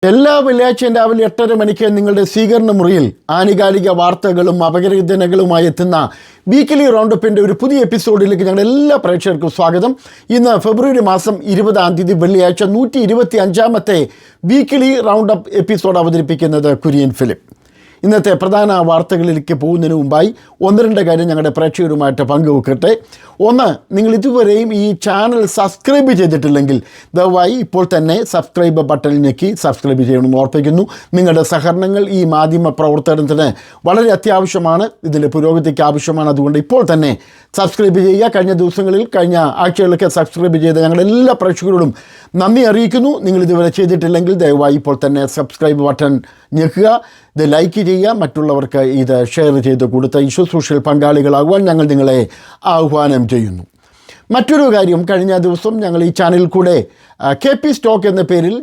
എല്ലാ വെള്ളിയാഴ്ചയും രാവിലെ 8:30 മണിക്ക് നിങ്ങളുടെ സ്വീകരണ മുറിയിൽ ആനുകാലിക വാർത്തകളും അപഗ്രഥനകളുമായി എത്തുന്ന വീക്കിലി റൗണ്ടപ്പിൻ്റെ ഒരു പുതിയ എപ്പിസോഡിലേക്ക് ഞങ്ങളുടെ എല്ലാ പ്രേക്ഷകർക്കും സ്വാഗതം. ഇന്ന് ഫെബ്രുവരി മാസം 20-ാം തീയതി വെള്ളിയാഴ്ച 125-ാമത്തെ വീക്കിലി റൗണ്ടപ്പ് എപ്പിസോഡ് അവതരിപ്പിക്കുന്നത് കുര്യൻ ഫിലിപ്പ്. ഇന്നത്തെ പ്രധാന വാർത്തകളിലേക്ക് പോകുന്നതിന് മുമ്പായി ഒന്ന് രണ്ട് കാര്യം ഞങ്ങളുടെ പ്രേക്ഷകരുമായിട്ട് പങ്കുവെക്കട്ടെ. ഒന്ന്, നിങ്ങൾ ഇതുവരെയും ഈ ചാനൽ സബ്സ്ക്രൈബ് ചെയ്തിട്ടില്ലെങ്കിൽ ദയവായി ഇപ്പോൾ തന്നെ സബ്സ്ക്രൈബ് ബട്ടണിൽ ഞെക്കി സബ്സ്ക്രൈബ് ചെയ്യണമെന്ന് ഓർപ്പിക്കുന്നു. നിങ്ങളുടെ സഹകരണങ്ങൾ ഈ മാധ്യമ പ്രവർത്തനത്തിന് വളരെ അത്യാവശ്യമാണ്, ഇതിൻ്റെ പുരോഗതിക്ക് ആവശ്യമാണ്. അതുകൊണ്ട് ഇപ്പോൾ തന്നെ സബ്സ്ക്രൈബ് ചെയ്യുക. കഴിഞ്ഞ ആഴ്ചകളിലൊക്കെ സബ്സ്ക്രൈബ് ചെയ്ത ഞങ്ങളുടെ എല്ലാ പ്രേക്ഷകരോടും നന്ദി അറിയിക്കുന്നു. നിങ്ങൾ ഇതുവരെ ചെയ്തിട്ടില്ലെങ്കിൽ ദയവായി ഇപ്പോൾ തന്നെ സബ്സ്ക്രൈബ് ബട്ടൺ ഞെക്കുക, ഇത് ലൈക്ക് ചെയ്യുക, മറ്റുള്ളവർക്ക് ഇത് ഷെയർ ചെയ്ത് കൊടുത്ത ഈ ശുശ്രൂഷയിൽ പങ്കാളികളാകുവാൻ ഞങ്ങൾ നിങ്ങളെ ആഹ്വാനം ചെയ്യുന്നു. മറ്റൊരു കാര്യം, കഴിഞ്ഞ ദിവസം ഞങ്ങൾ ഈ ചാനലിൽ കൂടെ KP സ്റ്റോക്ക് എന്ന പേരിൽ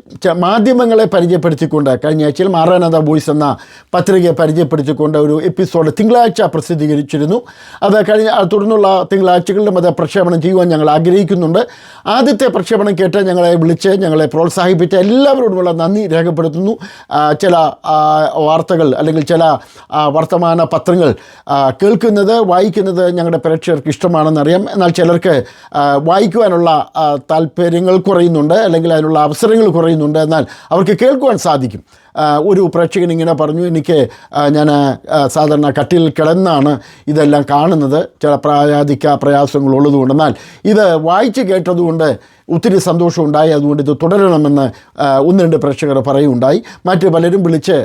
മാധ്യമങ്ങളെ പരിചയപ്പെടുത്തിക്കൊണ്ട് കഴിഞ്ഞ ആഴ്ചയിൽ മാറാനാഥ വോയിസ് എന്ന പത്രികയെ പരിചയപ്പെടുത്തിക്കൊണ്ട് ഒരു എപ്പിസോഡ് തിങ്കളാഴ്ച പ്രസിദ്ധീകരിച്ചിരുന്നു. അത് തുടർന്നുള്ള തിങ്കളാഴ്ചകളിലും അത് പ്രക്ഷേപണം ചെയ്യുവാൻ ഞങ്ങൾ ആഗ്രഹിക്കുന്നുണ്ട്. ആദ്യത്തെ പ്രക്ഷേപണം കേട്ട് ഞങ്ങളെ വിളിച്ച് ഞങ്ങളെ പ്രോത്സാഹിപ്പിച്ച എല്ലാവരോടുമുള്ള നന്ദി രേഖപ്പെടുത്തുന്നു. ചില വാർത്തകൾ അല്ലെങ്കിൽ ചില വർത്തമാന പത്രങ്ങൾ കേൾക്കുന്നത് വായിക്കുന്നത് ഞങ്ങളുടെ പ്രേക്ഷകർക്ക് ഇഷ്ടമാണെന്നറിയാം. എന്നാൽ ചിലർക്ക് വായിക്കുവാനുള്ള താല്പര്യങ്ങൾ കുറയുന്നുണ്ട്, അല്ലെങ്കിൽ അതിനുള്ള അവസരങ്ങൾ കുറയുന്നുണ്ട്. എന്നാൽ അവർക്ക് കേൾക്കുവാൻ സാധിക്കും. ഒരു പ്രേക്ഷകൻ ഇങ്ങനെ പറഞ്ഞു, ഞാൻ സാധാരണ കട്ടിൽ കിടന്നാണ് ഇതെല്ലാം കാണുന്നത്, ചില പ്രയാസങ്ങളുള്ളതുകൊണ്ട്. എന്നാൽ ഇത് വായിച്ച് കേട്ടതുകൊണ്ട് ഒത്തിരി സന്തോഷമുണ്ടായി, അതുകൊണ്ട് ഇത് തുടരണമെന്ന് ഒന്ന് രണ്ട് പ്രേക്ഷകർ പറയുകയുണ്ടായി. മറ്റ് പലരും വിളിച്ച്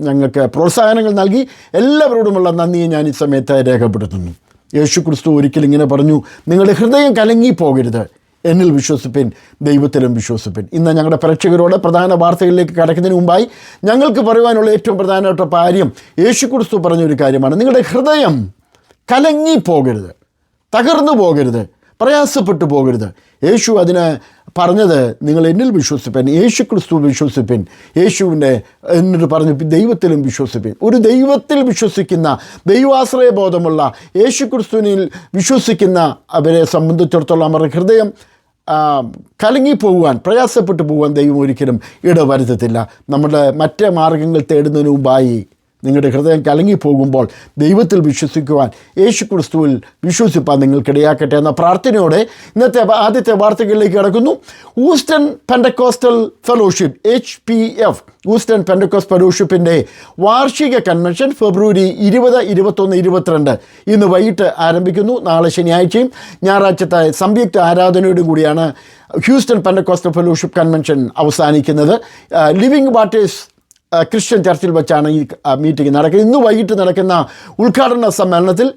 ഞങ്ങൾക്ക് പ്രോത്സാഹനങ്ങൾ നൽകി. എല്ലാവരോടുമുള്ള നന്ദിയെ ഞാൻ ഈ സമയത്ത് രേഖപ്പെടുത്തുന്നു. യേശുക്രിസ്തു ഒരിക്കലും ഇങ്ങനെ പറഞ്ഞു, നിങ്ങളുടെ ഹൃദയം കലങ്ങിപ്പോകരുത്, എന്നിൽ വിശ്വസിപ്പിൻ, ദൈവത്തിലും വിശ്വസിപ്പിൻ. ഇന്ന് ഞങ്ങളുടെ പ്രേക്ഷകരോട് പ്രധാന വാർത്തകളിലേക്ക് കടക്കുന്നതിന് മുമ്പായി ഞങ്ങൾക്ക് പറയുവാനുള്ള ഏറ്റവും പ്രധാനപ്പെട്ട കാര്യം യേശുക്രിസ്തു പറഞ്ഞൊരു കാര്യമാണ്. നിങ്ങളുടെ ഹൃദയം കലങ്ങിപ്പോകരുത്, തകർന്നു പോകരുത്, പ്രയാസപ്പെട്ടു പോകരുത്. യേശു അതിന് പറഞ്ഞത്, നിങ്ങൾ എന്നിൽ വിശ്വസിപ്പിൻ, യേശു ക്രിസ്തു വിശ്വസിപ്പിൻ. എന്നിട്ട് പറഞ്ഞു, ദൈവത്തിലും വിശ്വസിപ്പിൻ. ഒരു ദൈവത്തിൽ വിശ്വസിക്കുന്ന, ദൈവാശ്രയബോധമുള്ള, യേശു ക്രിസ്തുവിനിൽ വിശ്വസിക്കുന്ന അവരെ സംബന്ധിച്ചിടത്തോളം അവരുടെ ഹൃദയം കലങ്ങിപ്പോകുവാൻ, പ്രയാസപ്പെട്ടു പോകുവാൻ ദൈവം ഒരിക്കലും ഇടവരുത്തത്തില്ല. നമ്മുടെ മറ്റ് മാർഗങ്ങൾ തേടുന്നതിന് മുമ്പായി നിങ്ങളുടെ ഹൃദയം കലങ്ങിപ്പോകുമ്പോൾ ദൈവത്തിൽ വിശ്വസിക്കുവാൻ, യേശു ക്രിസ്തുവിൽ വിശ്വസിപ്പാൻ നിങ്ങൾക്കിടയാക്കട്ടെ എന്ന പ്രാർത്ഥനയോടെ ഇന്നത്തെ ആദ്യത്തെ വാർത്തകളിലേക്ക് കിടക്കുന്നു. Houston Pentecostal fellowship HPF Houston Pentecost ഫെലോഷിപ്പിൻ്റെ വാർഷിക കൺവെൻഷൻ ഫെബ്രുവരി 20, 21, 22 ഇന്ന് വൈകിട്ട് ആരംഭിക്കുന്നു. നാളെ ശനിയാഴ്ചയും ഞായറാഴ്ചത്തെ സംയുക്ത ആരാധനയോടും കൂടിയാണ് ഹൂസ്റ്റൺ പെൻഡക്കോസ്റ്റൽ ഫെലോഷിപ്പ് കൺവെൻഷൻ അവസാനിക്കുന്നത്. ലിവിംഗ് വാട്ടേഴ്സ് ക്രിസ്ത്യൻ ചർച്ചിൽ വെച്ചാണ് ഈ മീറ്റിംഗ് നടക്കുന്നത്. ഇന്ന് വൈകിട്ട് നടക്കുന്ന ഉദ്ഘാടന സമ്മേളനത്തിൽ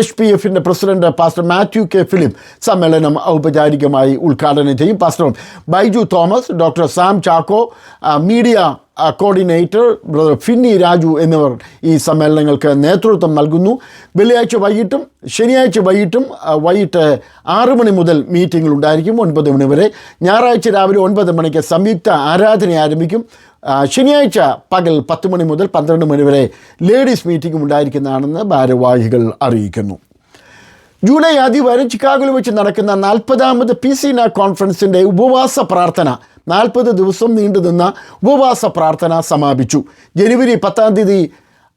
HPFൻ്റെ president pastor Mathew K. Philip സമ്മേളനം ഔപചാരികമായി ഉദ്ഘാടനം ചെയ്യും. Pastor Baiju Thomas, doctor Sam Chacko, media coordinator brother Finny Raju എന്നിവർ ഈ സമ്മേളനങ്ങൾക്ക് നേതൃത്വം നൽകുന്നു. വെള്ളിയാഴ്ച വൈകിട്ടും ശനിയാഴ്ച വൈകിട്ട് 6 മണി മുതൽ മീറ്റിംഗുകൾ ഉണ്ടായിരിക്കും, 9 മണി വരെ. ഞായറാഴ്ച രാവിലെ 9 മണിക്ക് സംയുക്ത ആരാധന ആരംഭിക്കും. ശനിയാഴ്ച പകൽ 10 മണി മുതൽ 12 മണി വരെ ലേഡീസ് മീറ്റിംഗും ഉണ്ടായിരിക്കുന്നതാണെന്ന് ഭാരവാഹികൾ അറിയിക്കുന്നു. ജൂലൈ ആദ്യവാരം ചിക്കാഗോയിൽ വെച്ച് നടക്കുന്ന 40ാമത് PCNA കോൺഫറൻസിൻ്റെ ഉപവാസ പ്രാർത്ഥന, 40 ദിവസം നീണ്ടുനിന്ന ഉപവാസ പ്രാർത്ഥന സമാപിച്ചു. ജനുവരി 10-ാം തീയതി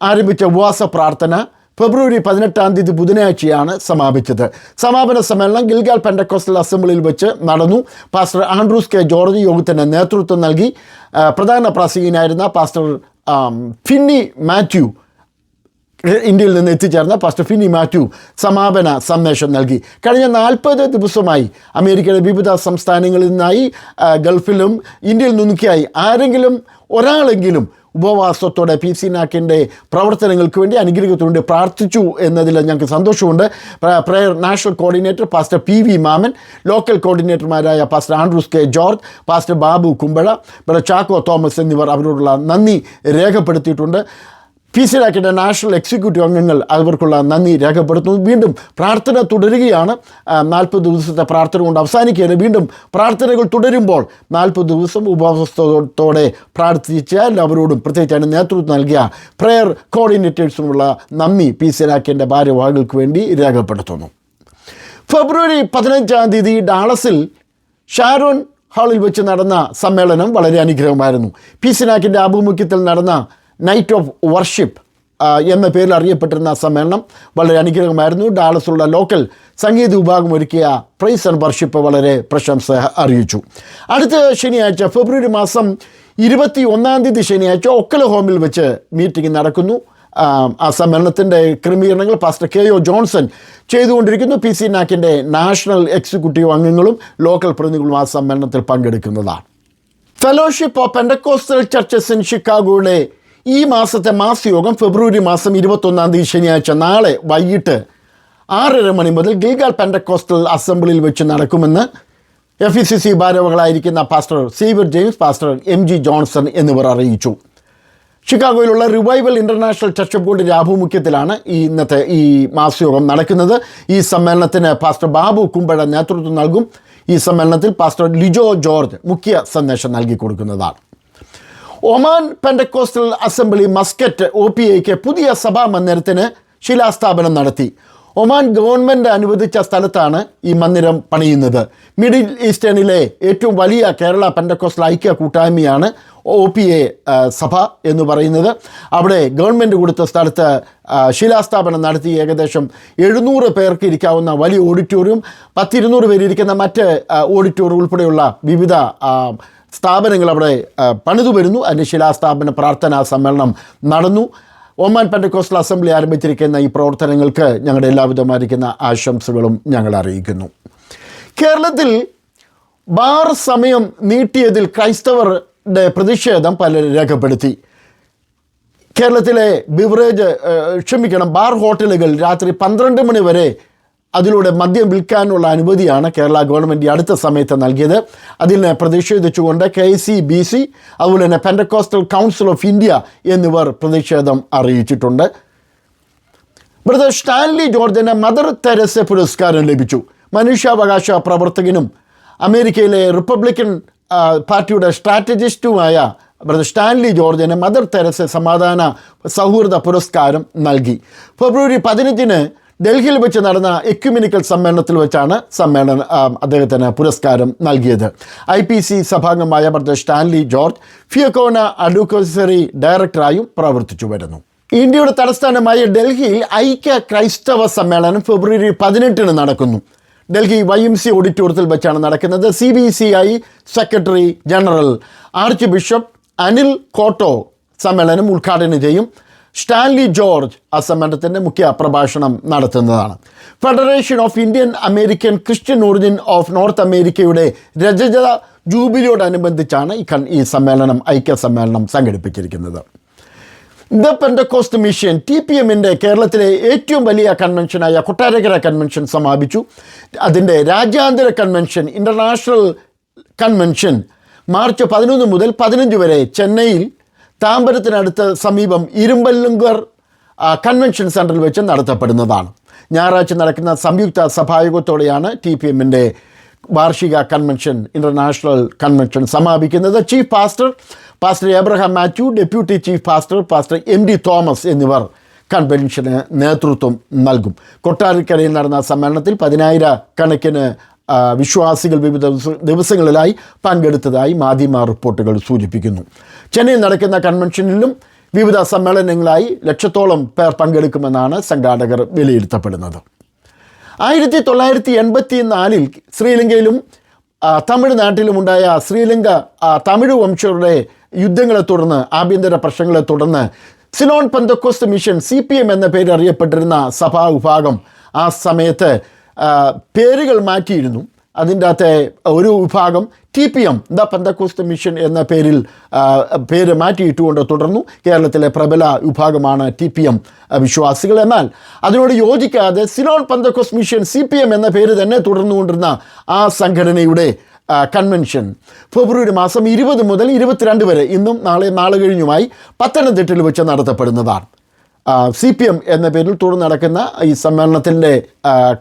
ആരംഭിച്ച ഉപവാസ പ്രാർത്ഥന ഫെബ്രുവരി 18-ാം തീയതി ബുധനാഴ്ചയാണ് സമാപിച്ചത്. സമാപന സമ്മേളനം ഗിൽഗാൽ പെൻഡക്കോസ്റ്റൽ അസംബ്ലിയിൽ വെച്ച് നടന്നു. Pastor Andrews K. ജോർജ് യോഗത്തിന് നേതൃത്വം നൽകി. പ്രധാന പ്രാസംഗികനായിരുന്ന പാസ്റ്റർ ഫിന്നി മാത്യു, ഇന്ത്യയിൽ നിന്ന് എത്തിച്ചേർന്ന പാസ്റ്റർ ഫിന്നി മാത്യു സമാപന സന്ദേശം നൽകി. കഴിഞ്ഞ 40 ദിവസമായി അമേരിക്കയുടെ വിവിധ സംസ്ഥാനങ്ങളിൽ നിന്നായി, ഗൾഫിലും ഇന്ത്യയിൽ നിന്നൊക്കെയായി ഒരാളെങ്കിലും ഉപവാസത്തോടെ PCNAക്കിൻ്റെ പ്രവർത്തനങ്ങൾക്ക് വേണ്ടി, അനുഗ്രഹത്തിന് വേണ്ടി പ്രാർത്ഥിച്ചു എന്നതിൽ ഞങ്ങൾക്ക് സന്തോഷമുണ്ട്. Prayer national coordinator pastor PV Mammen, local കോർഡിനേറ്റർമാരായ pastor Andrews K. George, pastor Babu Kumbazha, Chacko Thomas എന്നിവർ അവരോടുള്ള നന്ദി രേഖപ്പെടുത്തിയിട്ടുണ്ട്. PCNAക്കിൻ്റെ നാഷണൽ എക്സിക്യൂട്ടീവ് അംഗങ്ങൾ അവർക്കുള്ള നന്ദി രേഖപ്പെടുത്തുന്നു. വീണ്ടും പ്രാർത്ഥന തുടരുകയാണ്. 40 ദിവസത്തെ പ്രാർത്ഥന കൊണ്ട് അവസാനിക്കുകയാണ്. വീണ്ടും പ്രാർത്ഥനകൾ തുടരുമ്പോൾ 40 ദിവസം ഉപവാസത്തോടെ പ്രാർത്ഥിച്ച എല്ലാവരോടും, പ്രത്യേകിച്ച് അതിന് നേതൃത്വം നൽകിയ പ്രയർ കോർഡിനേറ്റേഴ്സിനുള്ള നന്ദി PCNAക്കിൻ്റെ ഭാരവാഹികൾക്ക് വേണ്ടി രേഖപ്പെടുത്തുന്നു. ഫെബ്രുവരി 15-ാം തീയതി ഡാളസിൽ ഷാരോൺ ഹാളിൽ വെച്ച് നടന്ന സമ്മേളനം വളരെ അനുഗ്രഹമായിരുന്നു. പി സിനാക്കിൻ്റെ ആഭിമുഖ്യത്തിൽ നടന്ന നൈറ്റ് ഓഫ് വർഷിപ്പ് എന്ന പേരിൽ അറിയപ്പെട്ടിരുന്ന സമ്മേളനം വളരെ അനുഗ്രഹമായിരുന്നു. ഡാളസുള്ള ലോക്കൽ സംഗീത വിഭാഗം ഒരുക്കിയ പ്രൈസ് ആൻഡ് വർഷിപ്പ് വളരെ പ്രശംസ അറിയിച്ചു. അടുത്ത ശനിയാഴ്ച ഫെബ്രുവരി മാസം 21 ശനിയാഴ്ച ഒക്കലഹോമിൽ വെച്ച് മീറ്റിംഗ് നടക്കുന്നു. ആ സമ്മേളനത്തിൻ്റെ ക്രമീകരണങ്ങൾ പാസ്റ്റർ കെ.ഒ. ജോൺസൺ ചെയ്തുകൊണ്ടിരിക്കുന്നു. പി സിനാക്കിൻ്റെ നാഷണൽ എക്സിക്യൂട്ടീവ് അംഗങ്ങളും ലോക്കൽ പ്രതിനിധികളും ആ സമ്മേളനത്തിൽ പങ്കെടുക്കുന്നതാണ്. Fellowship of Pentecostal churches in ഷിക്കാഗോയുടെ ഈ മാസത്തെ മാസയോഗം ഫെബ്രുവരി മാസം 21 ശനിയാഴ്ച നാളെ വൈകിട്ട് 6:30 മണി മുതൽ ഗിൽഗാൽ പെൻഡക്കോസ്റ്റൽ അസംബ്ലിയിൽ വെച്ച് നടക്കുമെന്ന് FECC ഭാരവാഹികളായിരിക്കുന്ന പാസ്റ്റർ സീവർ ജെയിംസ്, പാസ്റ്റർ MG ജോൺസൺ എന്നിവർ അറിയിച്ചു. ഷിക്കാഗോയിലുള്ള റിവൈവൽ ഇൻ്റർനാഷണൽ ചർച്ച് ഓഫ് ഗോഡിൻ്റെ ആഭിമുഖ്യത്തിലാണ് ഇന്നത്തെ ഈ മാസയോഗം നടക്കുന്നത്. ഈ സമ്മേളനത്തിന് പാസ്റ്റർ ബാബു കുമ്പഴ നേതൃത്വം നൽകും. ഈ സമ്മേളനത്തിൽ പാസ്റ്റർ ലിജോ ജോർജ് മുഖ്യ സന്ദേശം നൽകി കൊടുക്കുന്നതാണ്. ഒമാൻ പെൻഡക്കോസ്റ്റൽ അസംബ്ലി മസ്കറ്റ് OPAയ്ക്ക് പുതിയ സഭാ മന്ദിരത്തിന് ശിലാസ്ഥാപനം നടത്തി. ഒമാൻ ഗവൺമെൻറ് അനുവദിച്ച സ്ഥലത്താണ് ഈ മന്ദിരം പണിയുന്നത്. മിഡിൽ ഈസ്റ്റേണിലെ ഏറ്റവും വലിയ കേരള പെൻഡക്കോസ്റ്റൽ ഐക്യ കൂട്ടായ്മയാണ് OPA സഭ എന്ന് പറയുന്നത്. അവിടെ ഗവൺമെൻറ് കൊടുത്ത സ്ഥലത്ത് ശിലാസ്ഥാപനം നടത്തി. ഏകദേശം 700 പേർക്ക് ഇരിക്കാവുന്ന വലിയ ഓഡിറ്റോറിയം, 10-200 പേര് ഇരിക്കുന്ന മറ്റ് ഓഡിറ്റോറിയം ഉൾപ്പെടെയുള്ള വിവിധ സ്ഥാപനങ്ങൾ അവിടെ പണിതു വരുന്നു. അതിൻ്റെ ശിലാസ്ഥാപന പ്രാർത്ഥനാ സമ്മേളനം നടന്നു. ഒമാൻ പെൻഡക്കോസ്റ്റൽ അസംബ്ലി ആരംഭിച്ചിരിക്കുന്ന ഈ പ്രവർത്തനങ്ങൾക്ക് ഞങ്ങളുടെ എല്ലാവിധമായിരിക്കുന്ന ആശംസകളും ഞങ്ങൾ അറിയിക്കുന്നു. കേരളത്തിൽ ബാർ സമയം നീട്ടിയതിൽ ക്രൈസ്തവരുടെ പ്രതിഷേധം പലരും രേഖപ്പെടുത്തി. കേരളത്തിലെ ബാർ ഹോട്ടലുകൾ രാത്രി 12 മണി വരെ അതിലൂടെ മദ്യം വിൽക്കാനുള്ള അനുമതിയാണ് കേരള ഗവൺമെൻറ് അടുത്ത സമയത്ത് നൽകിയത്. അതിനെ പ്രതിഷേധിച്ചുകൊണ്ട് KCBC അതുപോലെ തന്നെ പെൻഡക്കോസ്റ്റൽ കൗൺസിൽ ഓഫ് ഇന്ത്യ എന്നിവർ പ്രതിഷേധം അറിയിച്ചിട്ടുണ്ട്. ബ്രദർ സ്റ്റാൻലി ജോർജിന് മദർ തെരേസ പുരസ്കാരം ലഭിച്ചു. മനുഷ്യാവകാശ പ്രവർത്തകനും അമേരിക്കയിലെ റിപ്പബ്ലിക്കൻ പാർട്ടിയുടെ സ്ട്രാറ്റജിസ്റ്റുമായ ബ്രദർ സ്റ്റാൻലി ജോർജിന് മദർ തെരേസ സമാധാന സൗഹൃദ പുരസ്കാരം നൽകി. ഫെബ്രുവരി 15 ഡൽഹിയിൽ വെച്ച് നടന്ന എക്യുമെനിക്കൽ സമ്മേളനത്തിൽ വെച്ചാണ് അദ്ദേഹത്തിന് പുരസ്കാരം നൽകിയത്. IPC സഭാംഗമായ ബ്രദർ സ്റ്റാൻലി ജോർജ് ഫിയക്കോന അഡ്വക്കസറി ഡയറക്ടറായും പ്രവർത്തിച്ചു വരുന്നു. ഇന്ത്യയുടെ തലസ്ഥാനമായ ഡൽഹിയിൽ ഐക്യ ക്രൈസ്തവ സമ്മേളനം ഫെബ്രുവരി 18 നടക്കുന്നു. ഡൽഹി YMC ഓഡിറ്റോറിയത്തിൽ വെച്ചാണ് നടക്കുന്നത്. CBCI secretary general archbishop Anil Couto സമ്മേളനം ഉദ്ഘാടനം ചെയ്യും. സ്റ്റാൻലി ജോർജ് ആ സമ്മേളനത്തിൻ്റെ മുഖ്യ പ്രഭാഷണം നടത്തുന്നതാണ്. Federation of Indian American Christian origin of north അമേരിക്കയുടെ രജത ജൂബിലിയോടനുബന്ധിച്ചാണ് ഈ സമ്മേളനം, ഐക്യ സമ്മേളനം സംഘടിപ്പിച്ചിരിക്കുന്നത്. ദ പെൻഡക്കോസ്റ്റ് മിഷൻ TPMൻ്റെ കേരളത്തിലെ ഏറ്റവും വലിയ കൺവെൻഷനായ കൊട്ടാരക്കര കൺവെൻഷൻ സമാപിച്ചു. അതിൻ്റെ രാജ്യാന്തര കൺവെൻഷൻ, ഇൻ്റർനാഷണൽ കൺവെൻഷൻ മാർച്ച് 11 മുതൽ 15 വരെ ചെന്നൈയിൽ താമ്പരത്തിനടുത്ത് സമീപം ഇരുമ്പല്ലുങ്കർ കൺവെൻഷൻ സെൻറ്ററിൽ വെച്ച് നടത്തപ്പെടുന്നതാണ്. ഞായറാഴ്ച നടക്കുന്ന സംയുക്ത സഭായോഗത്തോടെയാണ് TPMൻ്റെ വാർഷിക കൺവെൻഷൻ, ഇൻ്റർനാഷണൽ കൺവെൻഷൻ സമാപിക്കുന്നത്. Chief pastor Abraham Mathew, deputy chief pastor MD Thomas എന്നിവർ കൺവെൻഷന് നേതൃത്വം നൽകും. കൊട്ടാരക്കരയിൽ നടന്ന സമ്മേളനത്തിൽ 10,000 കണക്കിന് വിശ്വാസികൾ വിവിധ ദിവസങ്ങളിലായി പങ്കെടുത്തതായി മാധ്യമ റിപ്പോർട്ടുകൾ സൂചിപ്പിക്കുന്നു. ചെന്നൈയിൽ നടക്കുന്ന കൺവെൻഷനിലും വിവിധ സമ്മേളനങ്ങളായി 100,000 പേർ പങ്കെടുക്കുമെന്നാണ് സംഘാടകർ വിലയിരുത്തപ്പെടുന്നത്. 1984 ശ്രീലങ്കയിലും തമിഴ്നാട്ടിലുമുണ്ടായ ശ്രീലങ്ക തമിഴ് വംശജരുടെ യുദ്ധങ്ങളെ തുടർന്ന്, ആഭ്യന്തര പ്രശ്നങ്ങളെ തുടർന്ന് സിലോൺ പെന്തക്കോസ്റ്റ് മിഷൻ CPM എന്ന പേര് അറിയപ്പെട്ടിരുന്ന സഭാ വിഭാഗം ആ സമയത്ത് പേരുകൾ മാറ്റിയിരുന്നു. അതിൻ്റെ അകത്തെ ഒരു വിഭാഗം TPM ദ പെന്തക്കോസ്റ്റ് മിഷൻ എന്ന പേര് മാറ്റിയിട്ടുകൊണ്ട് തുടർന്നു. കേരളത്തിലെ പ്രബല വിഭാഗമാണ് TPM വിശ്വാസികൾ. എന്നാൽ അതിനോട് യോജിക്കാതെ സിലോൺ പെന്തക്കോസ്റ്റ് മിഷൻ CPM എന്ന പേര് തന്നെ തുടർന്നുകൊണ്ടിരുന്ന ആ സംഘടനയുടെ കൺവെൻഷൻ ഫെബ്രുവരി മാസം 20 മുതൽ 22 വരെ, ഇന്നും നാളെ കഴിഞ്ഞുമായി പത്തനംതിട്ടയിൽ വെച്ച് നടത്തപ്പെടുന്നതാണ്. CPM എന്ന പേരിൽ തുടർന്ന് നടക്കുന്ന ഈ സമ്മേളനത്തിൻ്റെ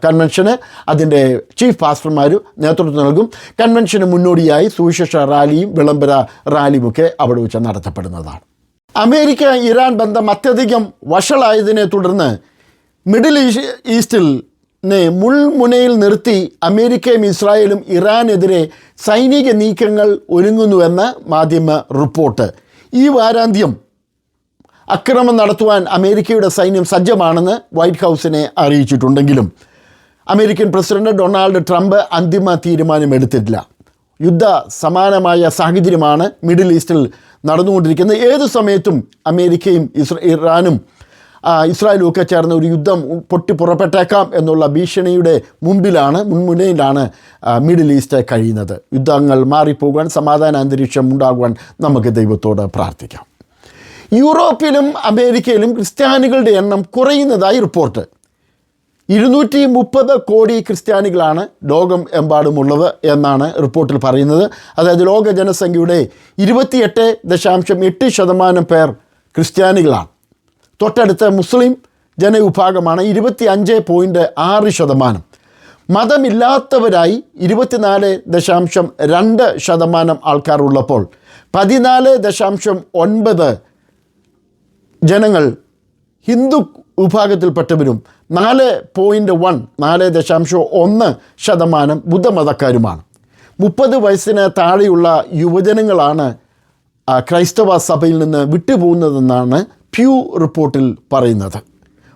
കൺവെൻഷന് അതിൻ്റെ ചീഫ് പാസ്റ്റർമാർ നേതൃത്വം നൽകും. കൺവെൻഷന് മുന്നോടിയായി സുവിശേഷ റാലിയും വിളംബര റാലിയുമൊക്കെ അവിടെ വെച്ച് നടത്തപ്പെടുന്നതാണ്. അമേരിക്ക-ഇറാൻ ബന്ധം അത്യധികം വഷളായതിനെ തുടർന്ന് മിഡിൽ ഈസ്റ്റിൽ മുൾമുനയിൽ നിർത്തി അമേരിക്കയും ഇസ്രായേലും ഇറാനെതിരെ സൈനിക നീക്കങ്ങൾ ഒരുങ്ങുന്നുവെന്ന് മാധ്യമ റിപ്പോർട്ട്. ഈ വാരാന്ത്യം ആക്രമണം നടത്തുവാൻ അമേരിക്കയുടെ സൈന്യം സജ്ജമാണെന്ന് വൈറ്റ് ഹൗസിനെ അറിയിച്ചിട്ടുണ്ടെങ്കിലും അമേരിക്കൻ പ്രസിഡന്റ് ഡൊണാൾഡ് ട്രംപ് അന്തിമ തീരുമാനമെടുത്തിട്ടില്ല. യുദ്ധ സമാനമായ സാഹചര്യമാണ് മിഡിൽ ഈസ്റ്റിൽ നടന്നുകൊണ്ടിരിക്കുന്നത്. ഏതു സമയത്തും അമേരിക്കയും ഇറാനും ഇസ്രായേലും ഒക്കെ ചേർന്ന് ഒരു യുദ്ധം പൊട്ടിപ്പുറപ്പെട്ടേക്കാം എന്നുള്ള ഭീഷണിയുടെ മുൻമുനയിലാണ് മിഡിൽ ഈസ്റ്റ് കഴിയുന്നത്. യുദ്ധങ്ങൾ മാറിപ്പോകാൻ, സമാധാന അന്തരീക്ഷം ഉണ്ടാകുവാൻ നമുക്ക് ദൈവത്തോട് പ്രാർത്ഥിക്കാം. യൂറോപ്പിലും അമേരിക്കയിലും ക്രിസ്ത്യാനികളുടെ എണ്ണം കുറയുന്നതായി റിപ്പോർട്ട്. 230 കോടി ക്രിസ്ത്യാനികളാണ് ലോകം എമ്പാടുമുള്ളത് എന്നാണ് റിപ്പോർട്ടിൽ പറയുന്നത്. അതായത് ലോക ജനസംഖ്യയുടെ 28.8% പേർ ക്രിസ്ത്യാനികളാണ്. തൊട്ടടുത്ത മുസ്ലിം ജനവിഭാഗമാണ് 25.6%. മതമില്ലാത്തവരായി 24.2% ആൾക്കാർ ഉള്ളപ്പോൾ 14.9 ജനങ്ങൾ ഹിന്ദു വിഭാഗത്തിൽപ്പെട്ടവരും 4.1% ബുദ്ധമതക്കാരുമാണ്. 30 വയസ്സിന് താഴെയുള്ള യുവജനങ്ങളാണ് ക്രൈസ്തവ സഭയിൽ നിന്ന് വിട്ടുപോകുന്നതെന്നാണ് പ്യൂ റിപ്പോർട്ടിൽ പറയുന്നത്.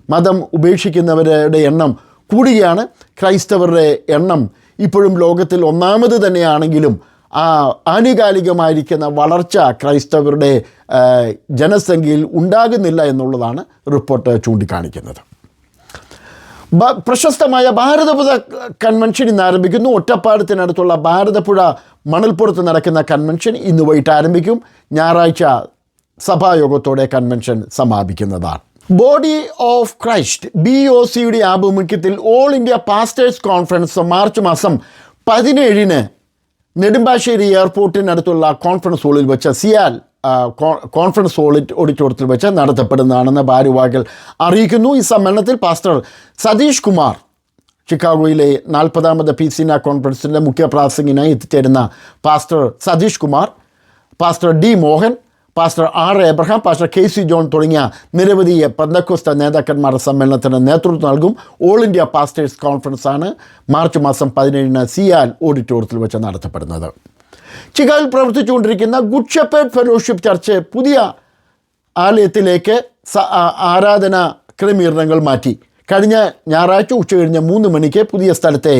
മതം ഉപേക്ഷിക്കുന്നവരുടെ എണ്ണം കൂടുകയാണ്. ക്രൈസ്തവരുടെ എണ്ണം ഇപ്പോഴും ലോകത്തിൽ ഒന്നാമത് തന്നെയാണെങ്കിലും ആനുകാലികമായിരിക്കുന്ന വളർച്ച ക്രൈസ്തവരുടെ ജനസംഖ്യയിൽ ഉണ്ടാകുന്നില്ല എന്നുള്ളതാണ് റിപ്പോർട്ട് ചൂണ്ടിക്കാണിക്കുന്നത്. പ്രശസ്തമായ ഭാരതപുഴ കൺവെൻഷൻ ഇന്ന് ആരംഭിക്കുന്നു. ഒറ്റപ്പാലത്തിനടുത്തുള്ള ഭാരതപ്പുഴ മണൽപ്പുറത്ത് നടക്കുന്ന കൺവെൻഷൻ ഇന്ന് വൈകിട്ട് ആരംഭിക്കും. ഞായറാഴ്ച സഭായോഗത്തോടെ കൺവെൻഷൻ സമാപിക്കുന്നതാണ്. ബോഡി ഓഫ് ക്രൈസ്റ്റ് BOCയുടെ ആഭിമുഖ്യത്തിൽ all India pastors conference March മാസം 17 നെടുമ്പാശ്ശേരി എയർപോർട്ടിനടുത്തുള്ള കോൺഫറൻസ് ഹാളിൽ വെച്ച് സിയാൽ കോൺഫറൻസ് ഓഡിറ്റോറിയത്തിൽ വെച്ച് നടത്തപ്പെടുന്നതാണെന്ന് ഭാരവാഹികൾ അറിയിക്കുന്നു. ഈ സമ്മേളനത്തിൽ പാസ്റ്റർ സതീഷ് കുമാർ, ചിക്കാഗോയിലെ 40ാമത് PCNA കോൺഫറൻസിൻ്റെ മുഖ്യ പ്രാസംഗികനായി എത്തിച്ചേരുന്ന pastor Satish Kumar, pastor D Mohan, pastor R Abraham, pastor KC John തുടങ്ങിയ നിരവധി പെന്തക്കോസ്ത നേതാക്കന്മാരുടെ സമ്മേളനത്തിന് നേതൃത്വം നൽകും. ഓൾ ഇന്ത്യ പാസ്റ്റേഴ്സ് കോൺഫറൻസാണ് മാർച്ച് മാസം 17 സിയാൽ ഓഡിറ്റോറിയത്തിൽ വെച്ച് നടത്തപ്പെടുന്നത്. ചിക്കാഗോയിൽ പ്രവർത്തിച്ചുകൊണ്ടിരിക്കുന്ന ഗുഡ് ഷെപ്പേർഡ് ഫെലോഷിപ്പ് ചർച്ച് പുതിയ ആലയത്തിലേക്ക് ആരാധന ക്രമീകരണങ്ങൾ മാറ്റി. കഴിഞ്ഞ ഞായറാഴ്ച ഉച്ചകഴിഞ്ഞ് 3 മണിക്ക് പുതിയ സ്ഥലത്തെ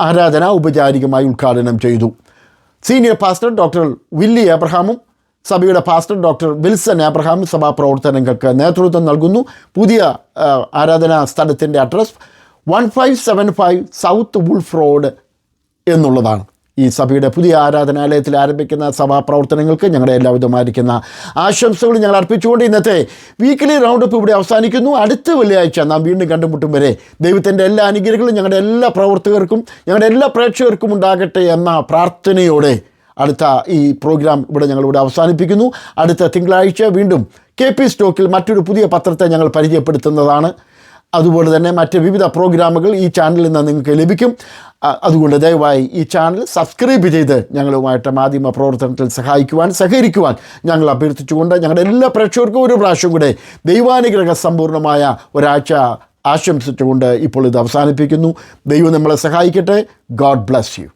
ആരാധന ഔപചാരികമായി ഉദ്ഘാടനം ചെയ്തു. സീനിയർ പാസ്റ്റർ ഡോക്ടർ വില്ലി എബ്രഹാമും സഭയുടെ പാസ്റ്റർ ഡോക്ടർ വിൽസൺ എബ്രഹാമും സഭാപ്രവർത്തനങ്ങൾക്ക് നേതൃത്വം നൽകുന്നു. പുതിയ ആരാധനാ സ്ഥലത്തിൻ്റെ അഡ്രസ് 1575 സൗത്ത് വുൾഫ് റോഡ് എന്നുള്ളതാണ്. ഈ സഭയുടെ പുതിയ ആരാധനാലയത്തിൽ ആരംഭിക്കുന്ന സഭാപ്രവർത്തനങ്ങൾക്ക് ഞങ്ങളുടെ എല്ലാവിധമായിരിക്കുന്ന ആശംസകൾ ഞങ്ങൾ അർപ്പിച്ചുകൊണ്ട് ഇന്നത്തെ വീക്കിലി റൗണ്ടപ്പ് ഇവിടെ അവസാനിക്കുന്നു. അടുത്ത വെള്ളിയാഴ്ച നാം വീണ്ടും കണ്ടുമുട്ടും വരെ ദൈവത്തിൻ്റെ എല്ലാ അനുഗ്രഹങ്ങളും ഞങ്ങളുടെ എല്ലാ പ്രവർത്തകർക്കും ഞങ്ങളുടെ എല്ലാ പ്രേക്ഷകർക്കും ഉണ്ടാകട്ടെ എന്ന പ്രാർത്ഥനയോടെ അടുത്ത ഈ പ്രോഗ്രാം ഞങ്ങളിവിടെ അവസാനിപ്പിക്കുന്നു. അടുത്ത തിങ്കളാഴ്ച വീണ്ടും KP സ്റ്റോക്കിൽ മറ്റൊരു പുതിയ പത്രത്തെ ഞങ്ങൾ പരിചയപ്പെടുത്തുന്നതാണ്. അതുപോലെ തന്നെ മറ്റ് വിവിധ പ്രോഗ്രാമുകൾ ഈ ചാനലിൽ നിന്ന് നിങ്ങൾക്ക് ലഭിക്കും. അതുകൊണ്ട് ദയവായി ഈ ചാനൽ സബ്സ്ക്രൈബ് ചെയ്ത് ഞങ്ങളുമായിട്ട് മാധ്യമ പ്രവർത്തനത്തിൽ സഹകരിക്കുവാൻ ഞങ്ങൾ അഭ്യർത്ഥിച്ചുകൊണ്ട് ഞങ്ങളുടെ എല്ലാ പ്രേക്ഷകർക്കും ഒരു പ്രാവശ്യം കൂടെ ദൈവാനുഗ്രഹ സമ്പൂർണ്ണമായ ഒരാഴ്ച ആശംസിച്ചുകൊണ്ട് ഇപ്പോൾ ഇത് അവസാനിപ്പിക്കുന്നു. ദൈവം നമ്മളെ സഹായിക്കട്ടെ. God bless you.